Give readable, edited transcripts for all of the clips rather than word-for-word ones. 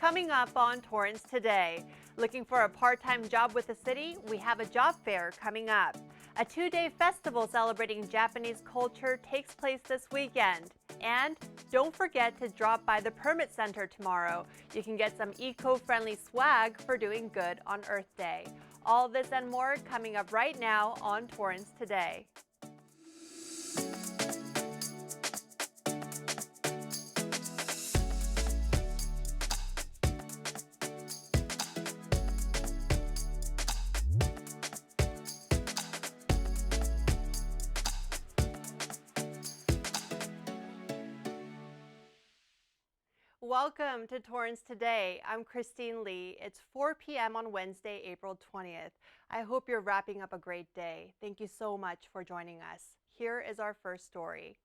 Coming up on Torrance Today, looking for a part-time job with the city? We have a job fair coming up. A 2-day festival celebrating Japanese culture takes place this weekend. And don't forget to drop by the Permit Center tomorrow. You can get some eco-friendly swag for doing good on Earth Day. All this and more coming up right now on Torrance Today. Welcome to Torrance Today. I'm Christine Lee. It's 4 p.m. on Wednesday, April 20th. I hope you're wrapping up a great day. Thank you so much for joining us. Here is our first story.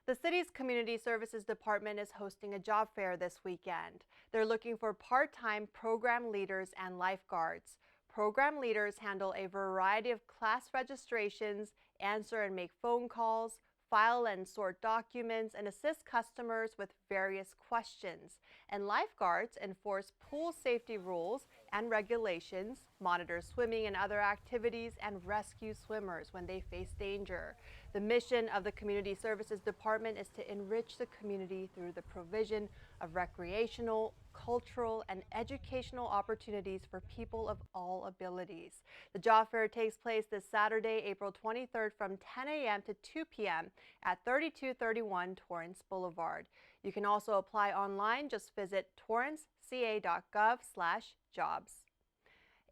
The city's Community Services Department is hosting a job fair this weekend. They're looking for part-time program leaders and lifeguards. Program leaders handle a variety of class registrations, answer and make phone calls, file and sort documents, and assist customers with various questions. And lifeguards enforce pool safety rules and regulations, monitor swimming and other activities, and rescue swimmers when they face danger. The mission of the Community Services Department is to enrich the community through the provision of recreational, cultural, and educational opportunities for people of all abilities. The job fair takes place this Saturday, April 23rd from 10 a.m. to 2 p.m. at 3231 Torrance Boulevard. You can also apply online. Just visit torranceca.gov/jobs.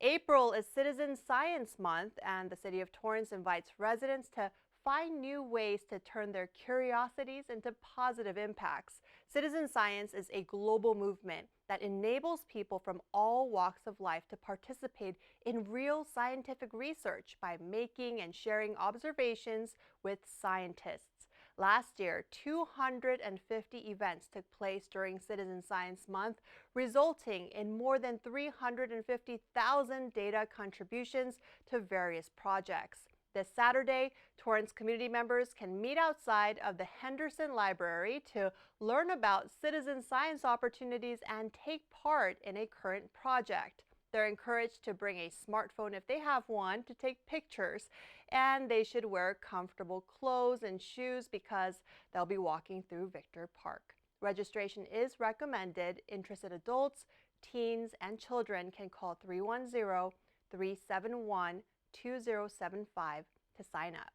April is Citizen Science Month, and the City of Torrance invites residents to find new ways to turn their curiosities into positive impacts. Citizen Science is a global movement that enables people from all walks of life to participate in real scientific research by making and sharing observations with scientists. Last year, 250 events took place during Citizen Science Month, resulting in more than 350,000 data contributions to various projects. This Saturday, Torrance community members can meet outside of the Henderson Library to learn about citizen science opportunities and take part in a current project. They're encouraged to bring a smartphone if they have one to take pictures, and they should wear comfortable clothes and shoes because they'll be walking through Victor Park. Registration is recommended. Interested adults, teens, and children can call 310-371-2075 to sign up.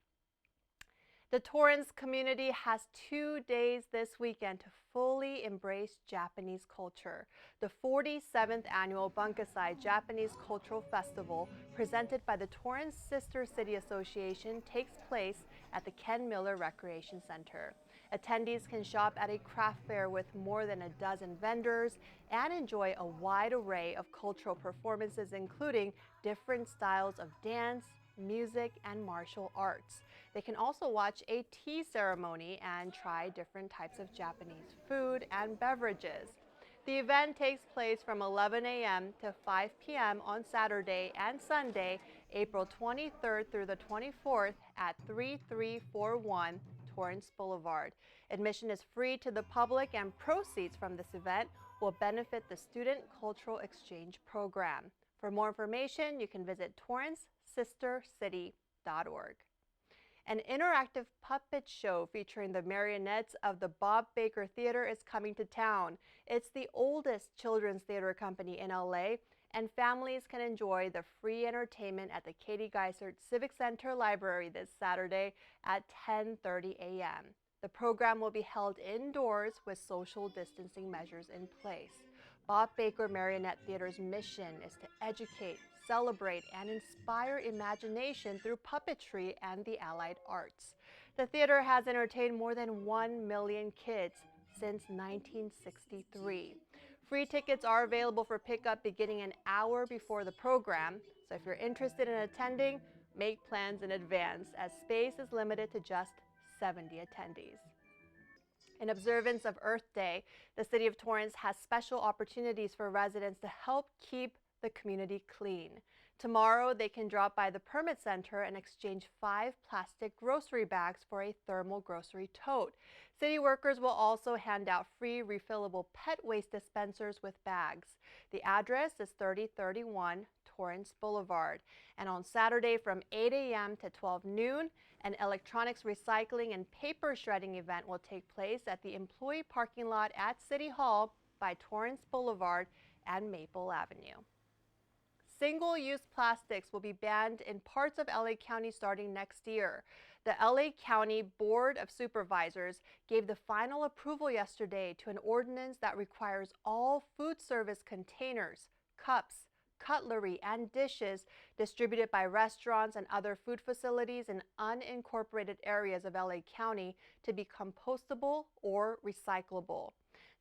The Torrance community has 2 days this weekend to fully embrace Japanese culture. The 47th annual Bunka-Sai Japanese Cultural Festival, presented by the Torrance Sister City Association, takes place at the Ken Miller Recreation Center. Attendees can shop at a craft fair with more than a dozen vendors and enjoy a wide array of cultural performances, including different styles of dance, music, and martial arts. They can also watch a tea ceremony and try different types of Japanese food and beverages. The event takes place from 11 a.m. to 5 p.m. on Saturday and Sunday, April 23rd through the 24th at 3341 Torrance Boulevard. Admission is free to the public, and proceeds from this event will benefit the Student Cultural Exchange Program. For more information, you can visit torrancesistercity.org. An interactive puppet show featuring the Marionettes of the Bob Baker Theater is coming to town. It's the oldest children's theater company in LA, and families can enjoy the free entertainment at the Katie Geisert Civic Center Library this Saturday at 10:30 a.m. The program will be held indoors with social distancing measures in place. Bob Baker Marionette Theater's mission is to educate, celebrate, and inspire imagination through puppetry and the allied arts. The theater has entertained more than 1 million kids since 1963. Free tickets are available for pickup beginning an hour before the program, so if you're interested in attending, make plans in advance, as space is limited to just 70 attendees. In observance of Earth Day, the City of Torrance has special opportunities for residents to help keep the community clean. Tomorrow, they can drop by the permit center and exchange 5 plastic grocery bags for a thermal grocery tote. City workers will also hand out free refillable pet waste dispensers with bags. The address is 3031 Torrance Boulevard. And on Saturday from 8 a.m. to 12 noon, an electronics recycling and paper shredding event will take place at the employee parking lot at City Hall by Torrance Boulevard and Maple Avenue. Single-use plastics will be banned in parts of LA County starting next year. The LA County Board of Supervisors gave the final approval yesterday to an ordinance that requires all food service containers, cups, cutlery, and dishes distributed by restaurants and other food facilities in unincorporated areas of LA County to be compostable or recyclable.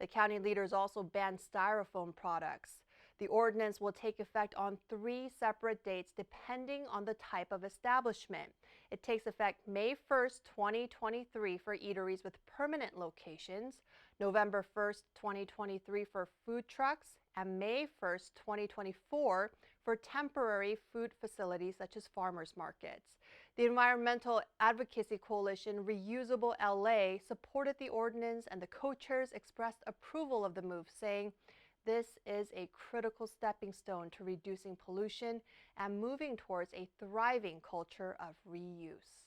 The county leaders also banned styrofoam products. The ordinance will take effect on 3 separate dates depending on the type of establishment. It takes effect May 1st, 2023 for eateries with permanent locations, November 1st, 2023 for food trucks, and May 1st, 2024 for temporary food facilities such as farmers markets. The Environmental Advocacy Coalition Reusable LA supported the ordinance, and the co-chairs expressed approval of the move, saying, "This is a critical stepping stone to reducing pollution and moving towards a thriving culture of reuse."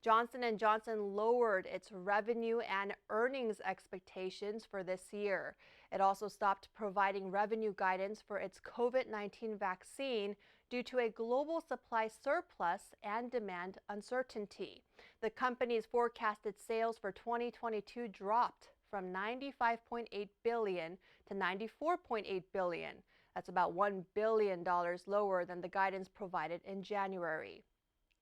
Johnson & Johnson lowered its revenue and earnings expectations for this year. It also stopped providing revenue guidance for its COVID-19 vaccine due to a global supply surplus and demand uncertainty. The company's forecasted sales for 2022 dropped from $95.8 billion to $94.8 billion. That's about $1 billion lower than the guidance provided in January.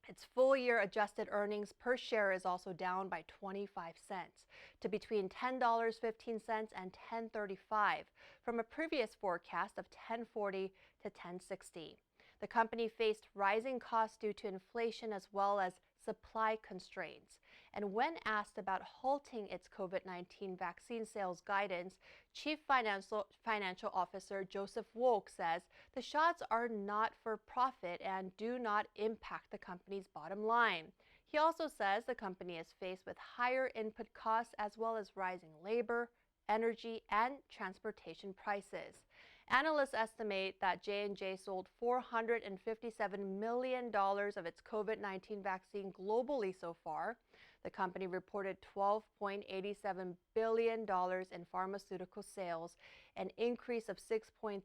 Its full-year adjusted earnings per share is also down by 25 cents to between $10.15 and $10.35 from a previous forecast of $10.40 to $10.60. The company faced rising costs due to inflation as well as supply constraints. And when asked about halting its COVID-19 vaccine sales guidance, Chief Financial Officer Joseph Wolk says the shots are not for profit and do not impact the company's bottom line. He also says the company is faced with higher input costs as well as rising labor, energy, and transportation prices. Analysts estimate that J&J sold $457 million of its COVID-19 vaccine globally so far. The company reported $12.87 billion in pharmaceutical sales, an increase of 6.3%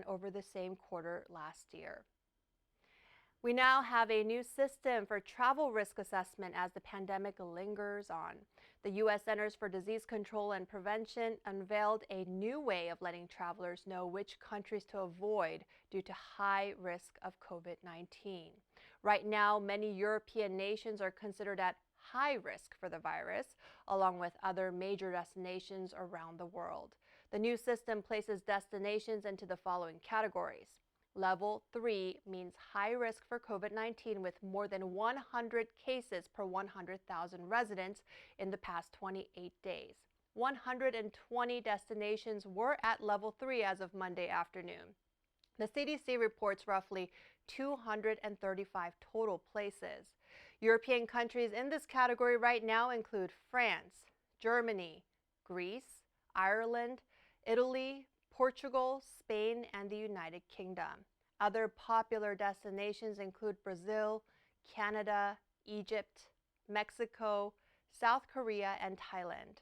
over the same quarter last year. We now have a new system for travel risk assessment as the pandemic lingers on. The U.S. Centers for Disease Control and Prevention unveiled a new way of letting travelers know which countries to avoid due to high risk of COVID-19. Right now, many European nations are considered at high risk for the virus, along with other major destinations around the world. The new system places destinations into the following categories. Level 3 means high risk for COVID-19 with more than 100 cases per 100,000 residents in the past 28 days. 120 destinations were at level 3 as of Monday afternoon. The CDC reports roughly 235 total places. European countries in this category right now include France, Germany, Greece, Ireland, Italy, Portugal, Spain, and the United Kingdom. Other popular destinations include Brazil, Canada, Egypt, Mexico, South Korea, and Thailand.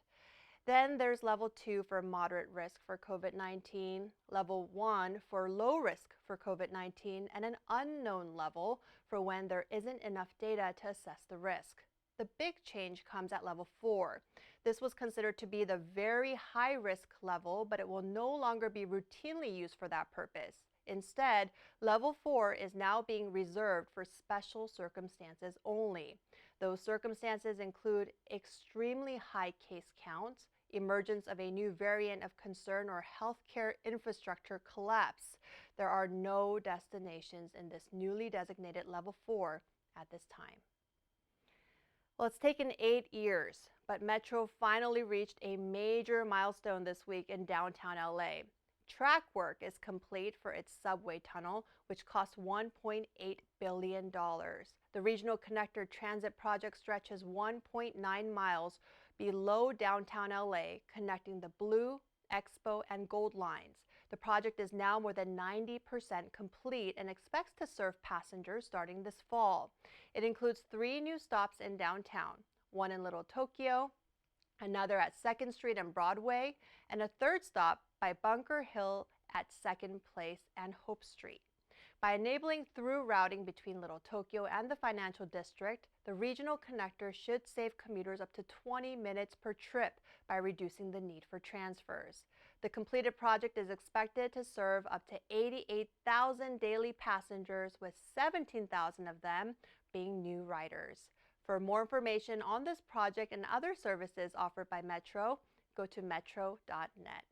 Then there's level 2 for moderate risk for COVID-19, level 1 for low risk for COVID-19, and an unknown level for when there isn't enough data to assess the risk. The big change comes at level 4. This was considered to be the very high risk level, but it will no longer be routinely used for that purpose. Instead, level 4 is now being reserved for special circumstances only. Those circumstances include extremely high case counts, emergence of a new variant of concern, or healthcare infrastructure collapse. There are no destinations in this newly designated level 4 at this time. Well, it's taken 8 years, but Metro finally reached a major milestone this week in downtown LA. Track work is complete for its subway tunnel, which cost $1.8 billion. The regional connector transit project stretches 1.9 miles below downtown LA, connecting the Blue, Expo, and Gold lines. The project is now more than 90% complete and expects to serve passengers starting this fall. It includes 3 new stops in downtown, one in Little Tokyo, another at 2nd Street and Broadway, and a 3rd stop by Bunker Hill at 2nd Place and Hope Street. By enabling through routing between Little Tokyo and the financial district, the regional connector should save commuters up to 20 minutes per trip by reducing the need for transfers. The completed project is expected to serve up to 88,000 daily passengers, with 17,000 of them being new riders. For more information on this project and other services offered by Metro, go to metro.net.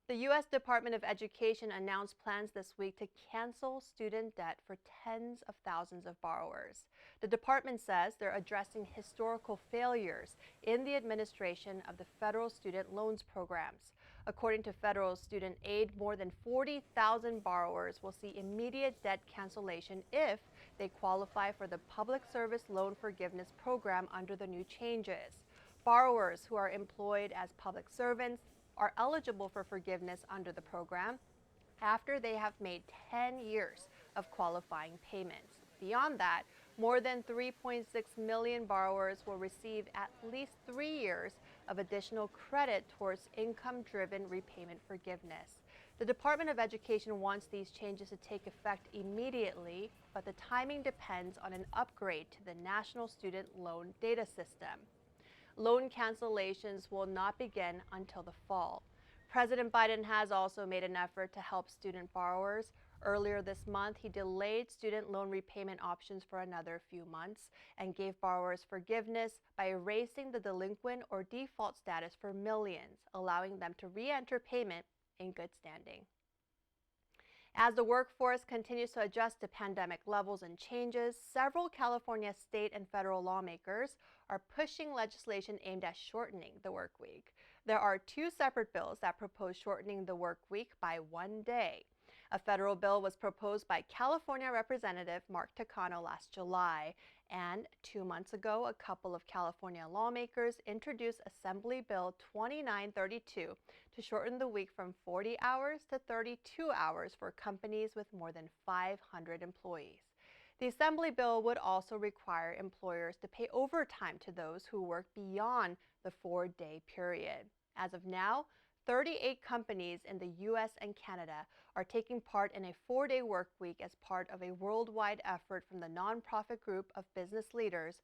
The U.S. Department of Education announced plans this week to cancel student debt for tens of thousands of borrowers. The department says they're addressing historical failures in the administration of the federal student loans programs. According to federal student aid, more than 40,000 borrowers will see immediate debt cancellation if they qualify for the Public Service Loan Forgiveness Program under the new changes. Borrowers who are employed as public servants are eligible for forgiveness under the program after they have made 10 years of qualifying payments. Beyond that, more than 3.6 million borrowers will receive at least 3 years of additional credit towards income-driven repayment forgiveness. The Department of Education wants these changes to take effect immediately, but the timing depends on an upgrade to the National Student Loan Data System. Loan cancellations will not begin until the fall. President Biden has also made an effort to help student borrowers. Earlier this month, he delayed student loan repayment options for another few months and gave borrowers forgiveness by erasing the delinquent or default status for millions, allowing them to re-enter payment in good standing. As the workforce continues to adjust to pandemic levels and changes, several California state and federal lawmakers are pushing legislation aimed at shortening the work week. There are 2 separate bills that propose shortening the work week by 1 day. A federal bill was proposed by California Representative Mark Takano last July, and 2 months ago, a couple of California lawmakers introduced Assembly Bill 2932 to shorten the week from 40 hours to 32 hours for companies with more than 500 employees. The Assembly Bill would also require employers to pay overtime to those who work beyond the 4-day period. As of now, 38 companies in the U.S. and Canada are taking part in a 4-day work week as part of a worldwide effort from the nonprofit group of business leaders,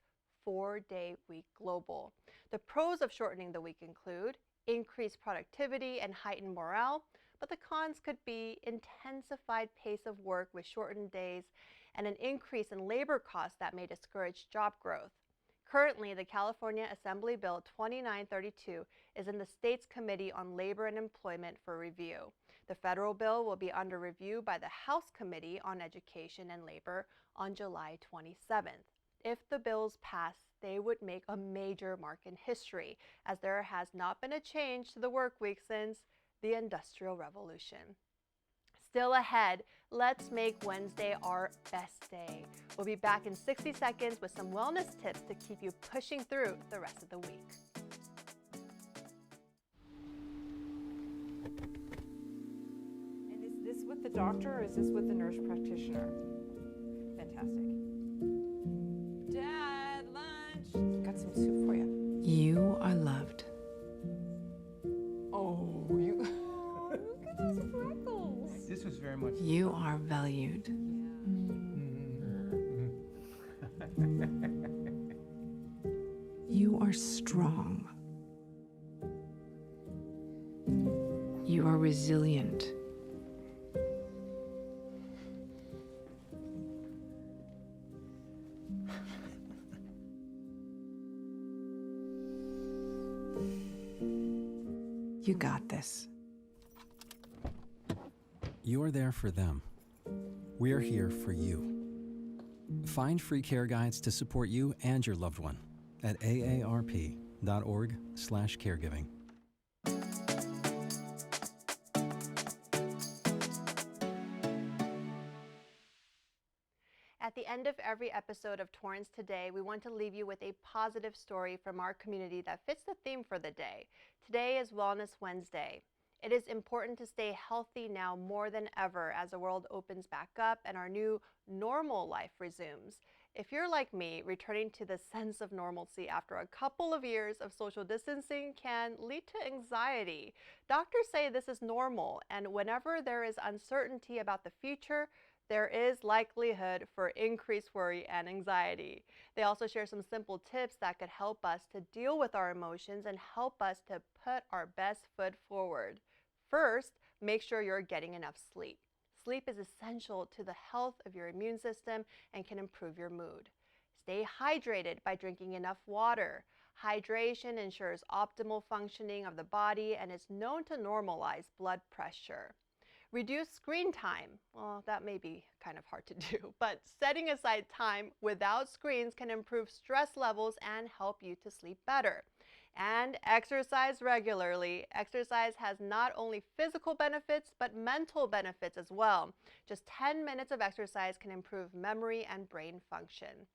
4-Day Week Global. The pros of shortening the week include increased productivity and heightened morale, but the cons could be intensified pace of work with shortened days and an increase in labor costs that may discourage job growth. Currently, the California Assembly Bill 2932 is in the state's Committee on Labor and Employment for review. The federal bill will be under review by the House Committee on Education and Labor on July 27th. If the bills pass, they would make a major mark in history, as there has not been a change to the work week since the Industrial Revolution. Still ahead, let's make Wednesday our best day. We'll be back in 60 seconds with some wellness tips to keep you pushing through the rest of the week. And is this with the doctor or is this with the nurse practitioner? Fantastic. Dad, lunch. Got some soup for you. You are loved. Oh, you. Look at those freckles. This was very much. You are valued. You are strong. You are resilient. You got this. You're there for them. We're here for you. Find free care guides to support you and your loved one at aarp.org/caregiving. At the end of every episode of Torrance Today, we want to leave you with a positive story from our community that fits the theme for the day. Today is Wellness Wednesday. It is important to stay healthy now more than ever as the world opens back up and our new normal life resumes. If you're like me, returning to the sense of normalcy after a couple of years of social distancing can lead to anxiety. Doctors say this is normal, and whenever there is uncertainty about the future, there is likelihood for increased worry and anxiety. They also share some simple tips that could help us to deal with our emotions and help us to put our best foot forward. First, make sure you're getting enough sleep. Sleep is essential to the health of your immune system and can improve your mood. Stay hydrated by drinking enough water. Hydration ensures optimal functioning of the body and is known to normalize blood pressure. Reduce screen time. Well, that may be kind of hard to do, but setting aside time without screens can improve stress levels and help you to sleep better. And exercise regularly. Exercise has not only physical benefits, but mental benefits as well. Just 10 minutes of exercise can improve memory and brain function.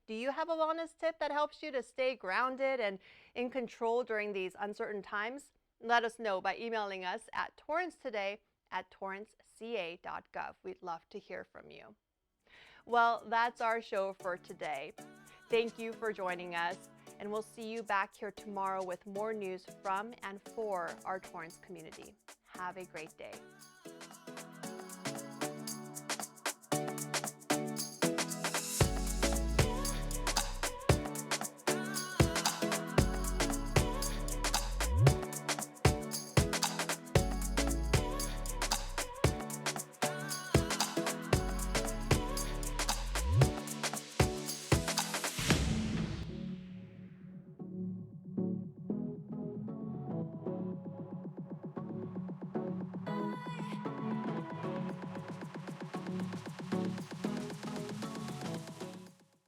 Do you have a wellness tip that helps you to stay grounded and in control during these uncertain times? Let us know by emailing us at torranceToday@torranceca.gov. We'd love to hear from you. Well, that's our show for today. Thank you for joining us, and we'll see you back here tomorrow with more news from and for our Torrance community. Have a great day.